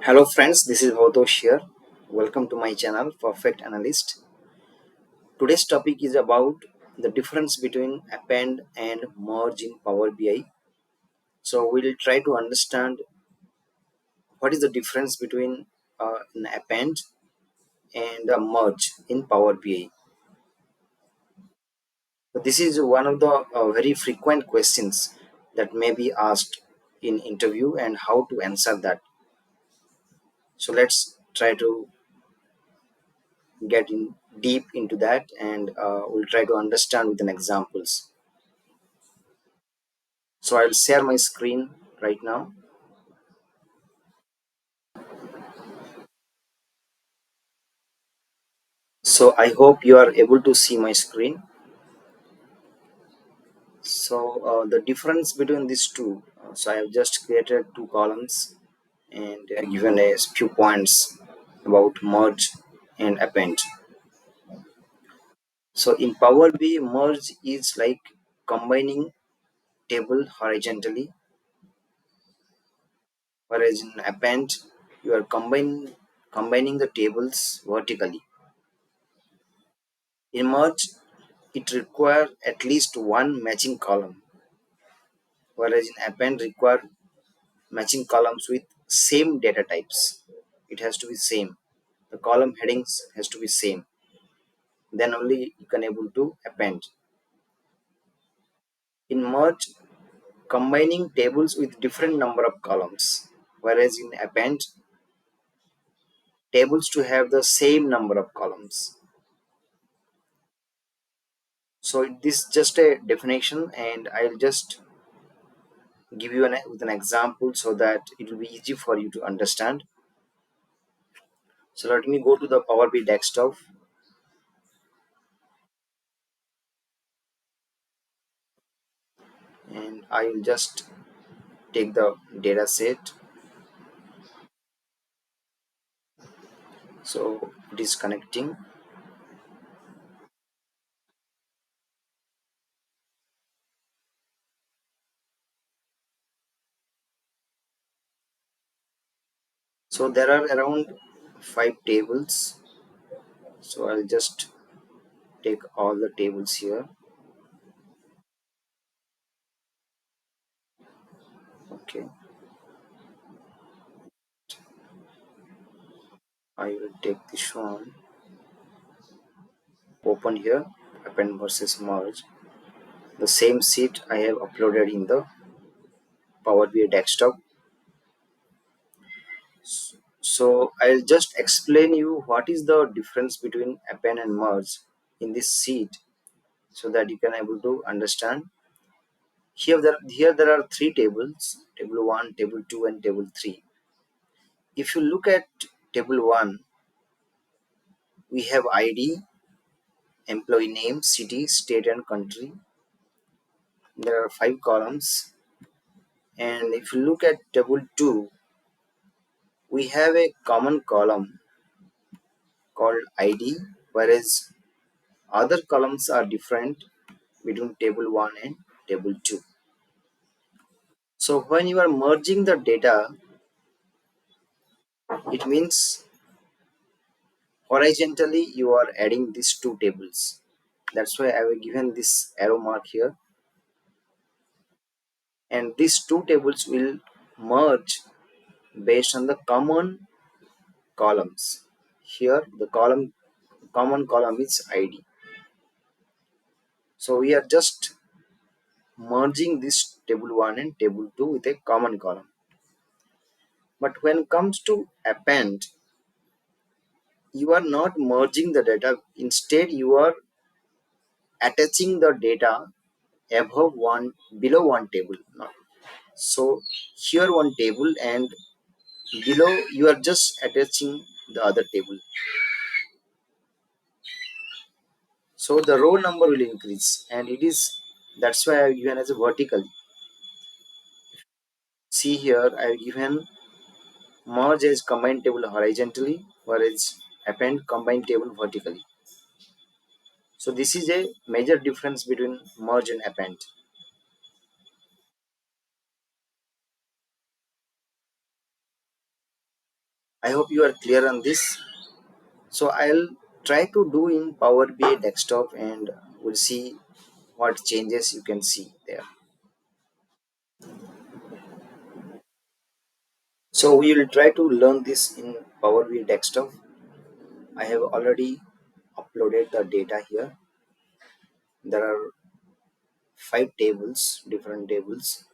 Hello friends, this is Bhautosh here. Welcome to my channel Perfect Analyst. Today's topic is about the difference between append and merge in Power BI. So we'll try to understand what is the difference between an append and a merge in Power BI. So this is one of the very frequent questions that may be asked in interview and how to answer that. So let's try to get in deep into that and we'll try to understand with an examples. So I'll share my screen right now. So I hope you are able to see my screen. So the difference between these two, so I have just created two columns and given a few points about merge and append. So in Power BI, merge is like combining table horizontally, whereas in append you are combining the tables vertically. In merge, it requires at least one matching column, whereas in append require matching columns with same data types. It has to be same. The column headings has to be same. Then only you can able to append. In merge, combining tables with different number of columns, whereas in append, tables to have the same number of columns. So this is just a definition, and I'll just give you with an example so that it will be easy for you to understand. So let me go to the Power BI desktop and I will just take the data set. So it is connecting. So there are around 5 tables. So I'll just take all the tables here. Okay, I will take this one. Open here, append versus merge. The same sheet I have uploaded in the Power BI desktop. So I'll just explain you what is the difference between append and merge in this sheet so that you can able to understand. Here there are 3 tables: table 1, table 2, and table 3. If you look at table 1, we have ID, employee name, city, state, and country. There are 5 columns. And if you look at table 2, we have a common column called ID, whereas other columns are different between table 1 and table 2. So when you are merging the data, it means horizontally you are adding these 2 tables. That's why I have given this arrow mark here. And these 2 tables will merge based on the common columns. Here the common column is ID. So we are just merging this table 1 and table 2 with a common column. But when it comes to append, you are not merging the data. Instead, you are attaching the data above one below one table. So here one table and below you are just attaching the other table. So the row number will increase and it is that's why I have given as a vertical. See here I have given merge as combined table horizontally, whereas append combined table vertically. So this is a major difference between merge and append. I hope you are clear on this. So I'll try to do in Power BI desktop and we'll see what changes you can see there. So we will try to learn this in Power BI desktop. I have already uploaded the data here. There are five tables, different tables.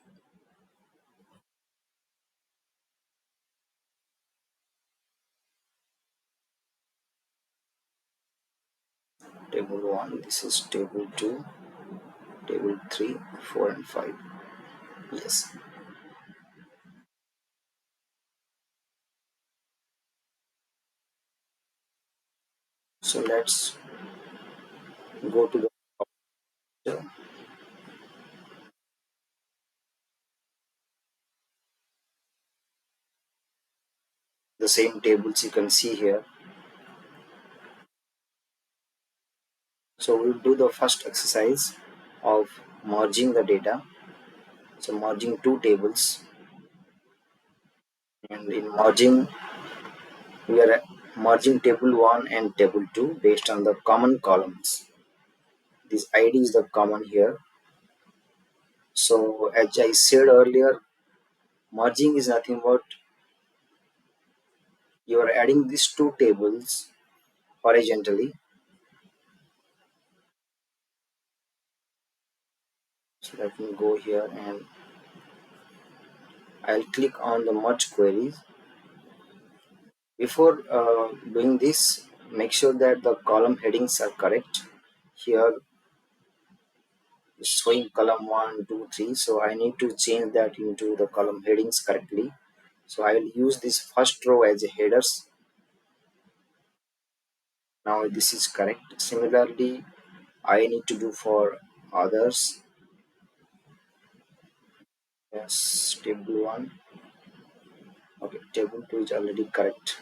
Table 1, this is table 2, table 3, 4 and 5. Yes. So let's go to the same tables you can see here. So we'll do the first exercise of merging the data. So merging two tables, and in merging we are merging table 1 and table 2 based on the common columns. This ID is the common here. So as I said earlier, merging is nothing but you are adding these two tables horizontally. So let me go here and I'll click on the merge queries. Before doing this, make sure that the column headings are correct. Here it's showing column 1, 2, 3. So I need to change that into the column headings correctly. So I will use this first row as a headers. Now this is correct. Similarly, I need to do for others. Yes, table 1. Okay, table 2 is already correct.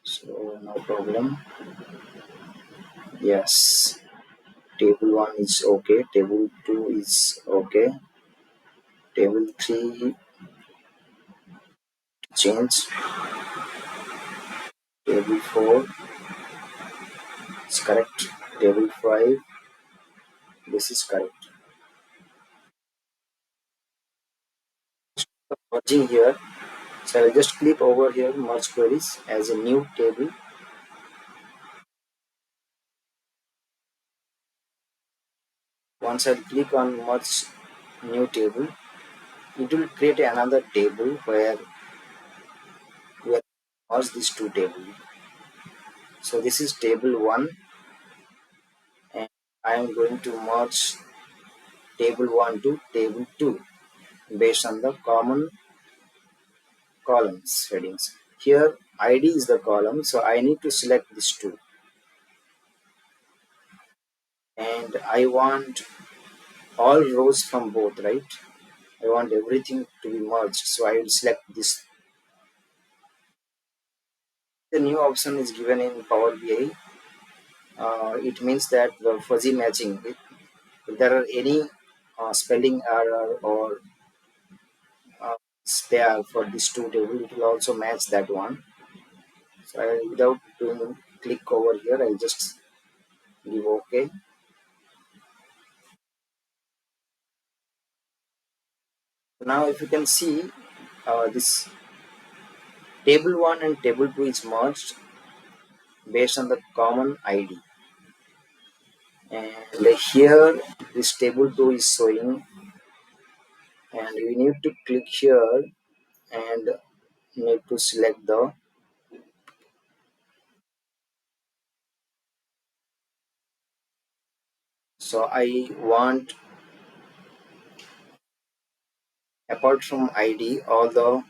So no problem. Yes, table 1 is okay. Table 2 is okay. Table 3 change. Table 4 is correct. Table 5, this is correct. Merging here. So I will just click over here merge queries as a new table. Once I click on merge new table, it will create another table where we have merged these two tables. So this is table 1 and I am going to merge table 1 to table 2 based on the common columns headings. Here ID is the column, so I need to select these two and I want all rows from both, right? I want everything to be merged, so I will select this. The new option is given in Power BI. It means that the fuzzy matching, if there are any spelling error or spare for this two table, it will also match that one. So without doing click over here, I'll just give OK. So now if you can see, this table 1 and table 2 is merged based on the common ID. And here this table 2 is showing and we need to click here and need to select the, so I want apart from ID all the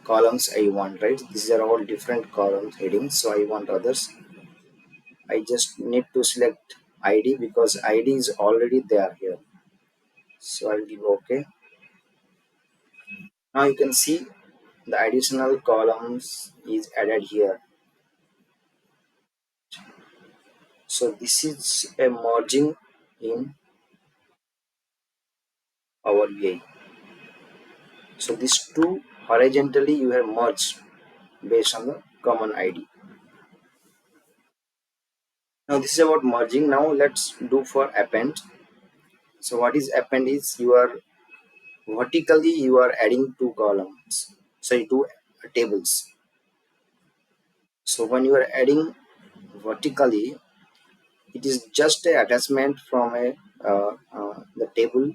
columns I want, right? These are all different columns headings, so I want others. I just need to select ID because ID is already there here, so I'll give OK. Now you can see the additional columns is added here. So this is a merging in Power BI. So these two horizontally you have merged based on the common ID. Now this is about merging. Now let's do for append. So what is append is you are vertically you are adding two columns, sorry, two tables. So when you are adding vertically, it is just a attachment from a the table.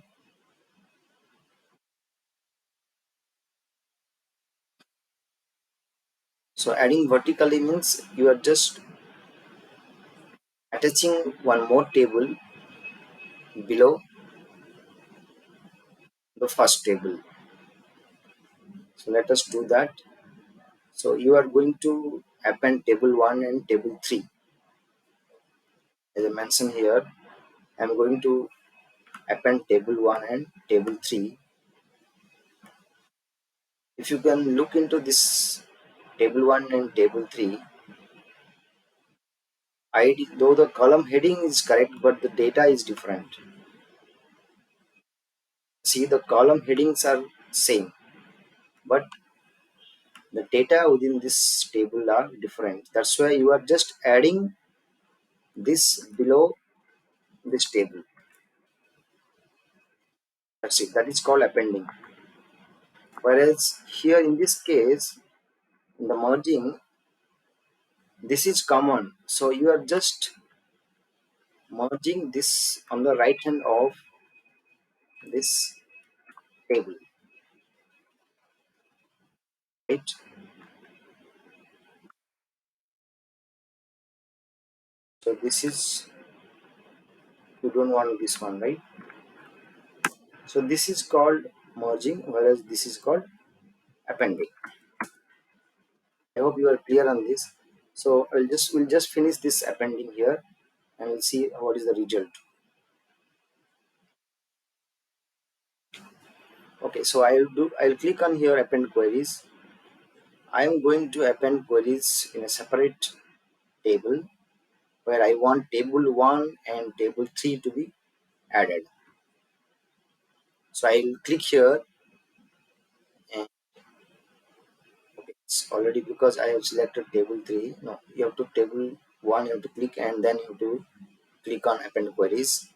So adding vertically means you are just attaching one more table below the first table. So let us do that. So you are going to append table 1 and table 3. As I mentioned here, I am going to append table 1 and table 3. If you can look into this table 1 and table 3, ID, though the column heading is correct, but the data is different. See, the column headings are same, but the data within this table are different. That's why you are just adding this below this table. That's it. That is called appending. Whereas here in this case, in the merging, this is common. So you are just merging this on the right hand of this table, right? So this is, you don't want this one, right? So this is called merging, whereas this is called appending. I hope you are clear on this. So we'll just finish this appending here and we'll see what is the result. Okay, so I'll click on here append queries. I am going to append queries in a separate table where I want table 1 and table 3 to be added. So I'll click here and okay, it's already because I have selected table 3. No, you have to table 1, you have to click and then you have to click on append queries.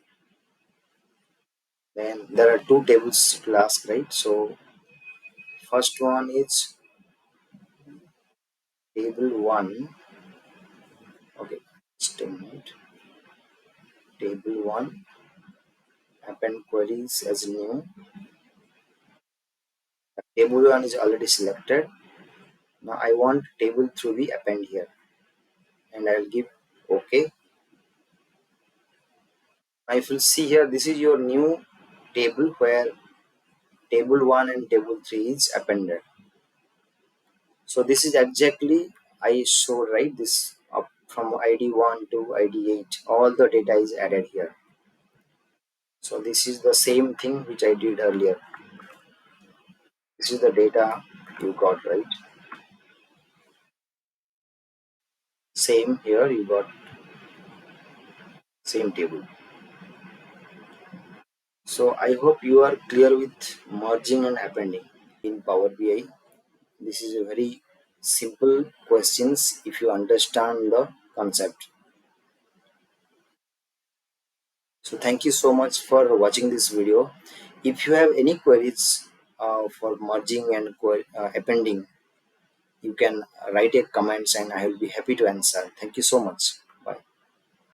Then there are two tables to ask, right? So first one is table 1. Okay, just a minute. Table 1, append queries as new. Table 1 is already selected. Now I want table 3 be append here and I'll give OK. Now if you see here, this is your new table where table 1 and table 3 is appended. So this is exactly I showed, right? This up from ID 1 to ID 8, all the data is added here. So this is the same thing which I did earlier. This is the data you got, right? Same here, you got same table. So I hope you are clear with merging and appending in Power BI. This is a very simple questions if you understand the concept. So thank you so much for watching this video. If you have any queries for merging and appending, you can write a comments and I will be happy to answer. Thank you so much.